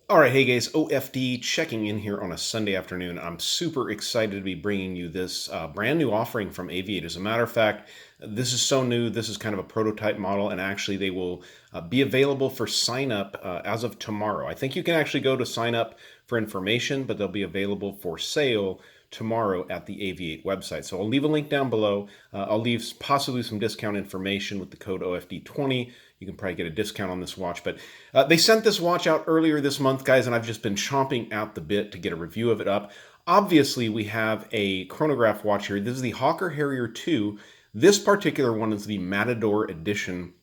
All right, hey guys, OFD checking in here on a Sunday afternoon. I'm super excited to be bringing you this brand new offering from AVI-8. As a matter of fact, this is so new. This is kind of a prototype model, and actually they will be available for sign up as of tomorrow. I think you can actually go to sign up for information, but they'll be available for sale tomorrow at the AVI-8 website. So I'll leave a link down below. I'll leave possibly some discount information with the code OFD20. You can probably get a discount on this watch, but they sent this watch out earlier this month, guys, and I've just been chomping at the bit to get a review of it up. Obviously, we have a chronograph watch here. This is the Hawker Harrier 2. This particular one is the Matador edition.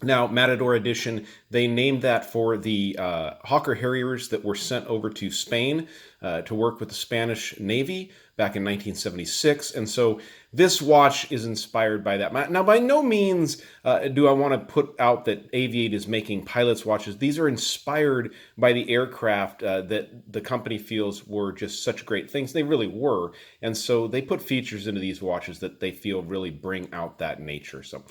Now, Matador Edition, they named that for the Hawker Harriers that were sent over to Spain to work with the Spanish Navy back in 1976. And so this watch is inspired by that. Now, by no means do I want to put out that AVI-8 is making pilots' watches. These are inspired by the aircraft that the company feels were just such great things. They really were. And so they put features into these watches that they feel really bring out that nature. So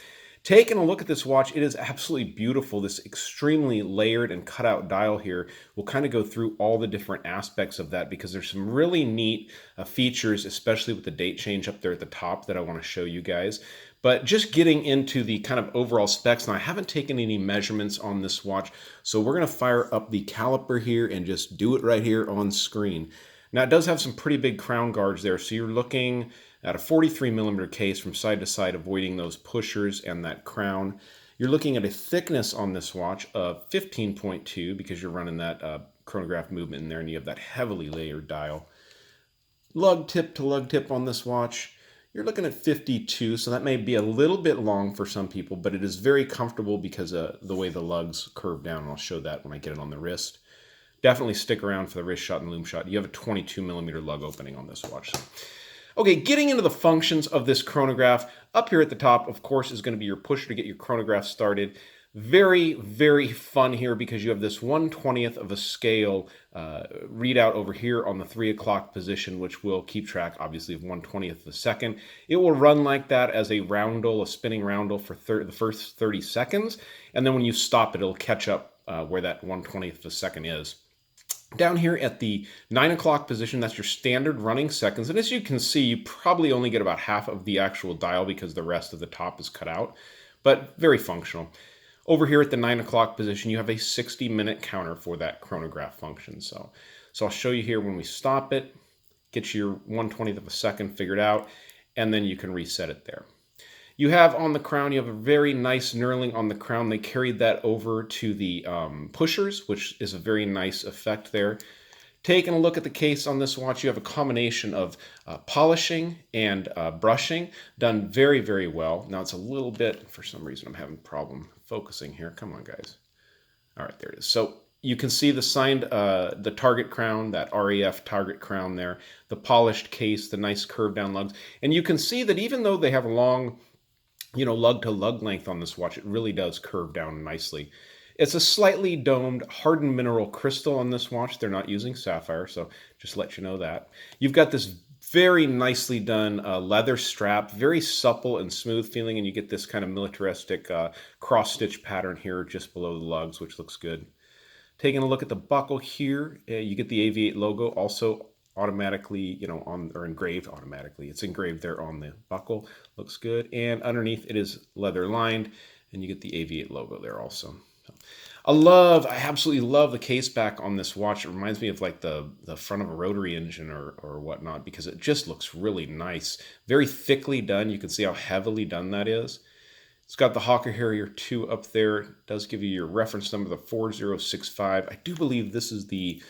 taking a look at this watch, it is absolutely beautiful. This extremely layered and cut out dial here. We'll kind of go through all the different aspects of that because there's some really neat features, especially with the date change up there at the top that I want to show you guys. But just getting into the kind of overall specs, now I haven't taken any measurements on this watch, so we're going to fire up the caliper here and just do it right here on screen. Now it does have some pretty big crown guards there, so you're looking at a 43 millimeter case from side to side, avoiding those pushers and that crown. You're looking at a thickness on this watch of 15.2 because you're running that chronograph movement in there and you have that heavily layered dial. Lug tip to lug tip on this watch, you're looking at 52, so that may be a little bit long for some people, but it is very comfortable because of the way the lugs curve down, and I'll show that when I get it on the wrist. Definitely stick around for the wrist shot and loom shot. You have a 22 millimeter lug opening on this watch. So. Okay, getting into the functions of this chronograph, up here at the top, of course, is going to be your pusher to get your chronograph started. Very, very fun here because you have this 1/20th of a scale readout over here on the 3 o'clock position, which will keep track, obviously, of 1/20th of a second. It will run like that as a roundel, a spinning roundel for the first 30 seconds, and then when you stop it, it'll catch up where that 1/20th of a second is. Down here at the 9 o'clock position, that's your standard running seconds. And as you can see, you probably only get about half of the actual dial because the rest of the top is cut out, but very functional. Over here at the 9 o'clock position, you have a 60-minute counter for that chronograph function. So I'll show you here when we stop it, get your 1/20th of a second figured out, and then you can reset it there. You have on the crown, you have a very nice knurling on the crown. They carried that over to the pushers, which is a very nice effect there. Taking a look at the case on this watch, you have a combination of polishing and brushing done very, very well. Now it's a little bit, for some reason I'm having a problem focusing here. Come on, guys. All right, there it is. So you can see the signed, the target crown, that RAF target crown there, the polished case, the nice curved down lugs. And you can see that even though they have a long, lug to lug length on this watch, it really does curve down nicely. It's a slightly domed hardened mineral crystal on this watch. They're not using sapphire, so just let you know that. You've got this very nicely done leather strap, very supple and smooth feeling, and you get this kind of militaristic cross-stitch pattern here just below the lugs, which looks good. Taking a look at the buckle here, you get the AVI-8 logo also automatically, engraved automatically. It's engraved there on the buckle. Looks good. And underneath it is leather lined, and you get the AVI-8 logo there also. I absolutely love the case back on this watch. It reminds me of like the front of a rotary engine or whatnot because it just looks really nice. Very thickly done. You can see how heavily done that is. It's got the Hawker Harrier 2 up there. It does give you your reference number, the 4065. I do believe this is the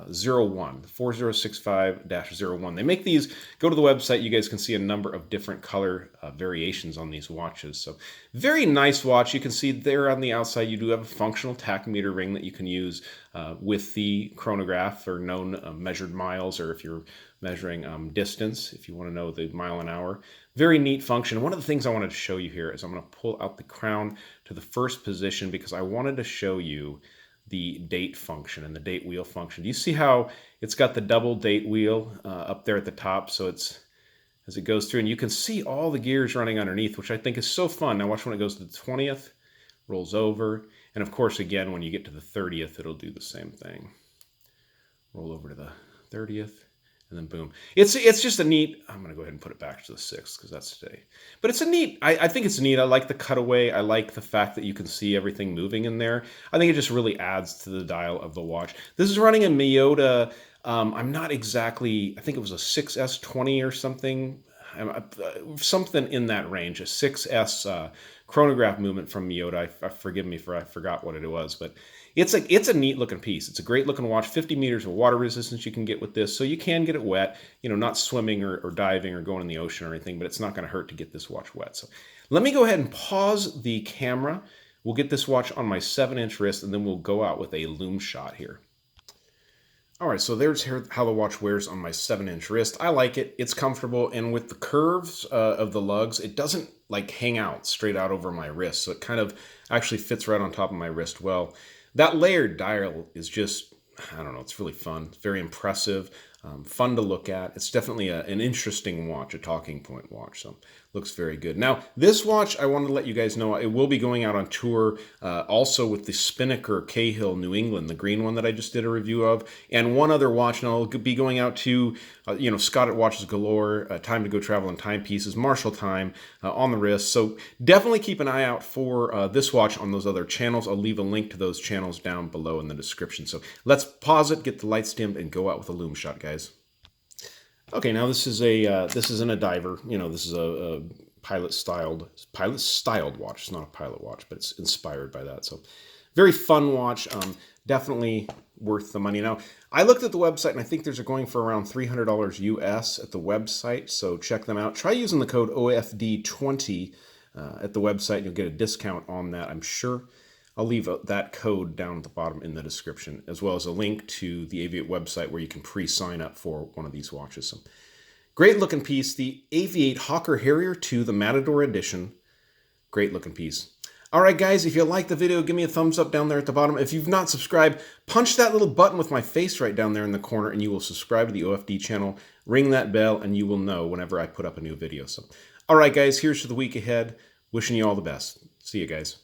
01, 4065-01. They make these, go to the website, you guys can see a number of different color variations on these watches. So very nice watch. You can see there on the outside, you do have a functional tachymeter ring that you can use with the chronograph for known measured miles, or if you're measuring distance, if you want to know the mile an hour. Very neat function. One of the things I wanted to show you here is I'm going to pull out the crown to the first position because I wanted to show you the date function and the date wheel function. Do you see how it's got the double date wheel up there at the top? So it's, as it goes through, and you can see all the gears running underneath, which I think is so fun. Now watch when it goes to the 20th, rolls over, And of course, again, when you get to the 30th, it'll do the same thing. Roll over to the 30th. And then boom. It's just a neat, I'm going to go ahead and put it back to the 6th because that's today. But it's a neat, I think it's neat. I like the cutaway. I like the fact that you can see everything moving in there. I think it just really adds to the dial of the watch. This is running a Miyota, I'm not exactly, I think it was a 6S20 or something. Something in that range, a 6S chronograph movement from Miyota. Forgive me for I forgot what it was, but it's a neat looking piece. It's a great looking watch. 50 meters of water resistance you can get with this, so you can get it wet. You know, not swimming or diving or going in the ocean or anything, but it's not going to hurt to get this watch wet. So let me go ahead and pause the camera. We'll get this watch on my 7-inch wrist, and then we'll go out with a loom shot here. All right, so there's how the watch wears on my 7-inch wrist. I like it. It's comfortable, and with the curves of the lugs, it doesn't like hang out straight out over my wrist, so it kind of actually fits right on top of my wrist well. That layered dial is just, I don't know, it's really fun. It's very impressive, fun to look at. It's definitely an interesting watch, a talking point watch, so looks very good. Now, this watch, I wanted to let you guys know, it will be going out on tour also with the Spinnaker Cahill New England, the green one that I just did a review of, and one other watch, and I'll be going out to, Scott at Watches Galore, Time to Go Travel and Timepieces, Marshall Time on the wrist. So definitely keep an eye out for this watch on those other channels. I'll leave a link to those channels down below in the description. So let's pause it, get the lights dimmed, and go out with a loom shot, guys. Okay, now this isn't a diver. This is a pilot styled watch. It's not a pilot watch, but it's inspired by that. So very fun watch. Definitely worth the money. Now, I looked at the website, and I think there's going for around $300 US at the website. So check them out. Try using the code OFD20 at the website. You'll get a discount on that, I'm sure. I'll leave that code down at the bottom in the description, as well as a link to the AVI-8 website where you can pre-sign up for one of these watches. So, great looking piece, the AVI-8 Hawker Harrier 2, the Matador edition. Great looking piece. All right, guys, if you like the video, give me a thumbs up down there at the bottom. If you've not subscribed, punch that little button with my face right down there in the corner, and you will subscribe to the OFD channel. Ring that bell, and you will know whenever I put up a new video. So, all right, guys, here's to the week ahead. Wishing you all the best. See you guys.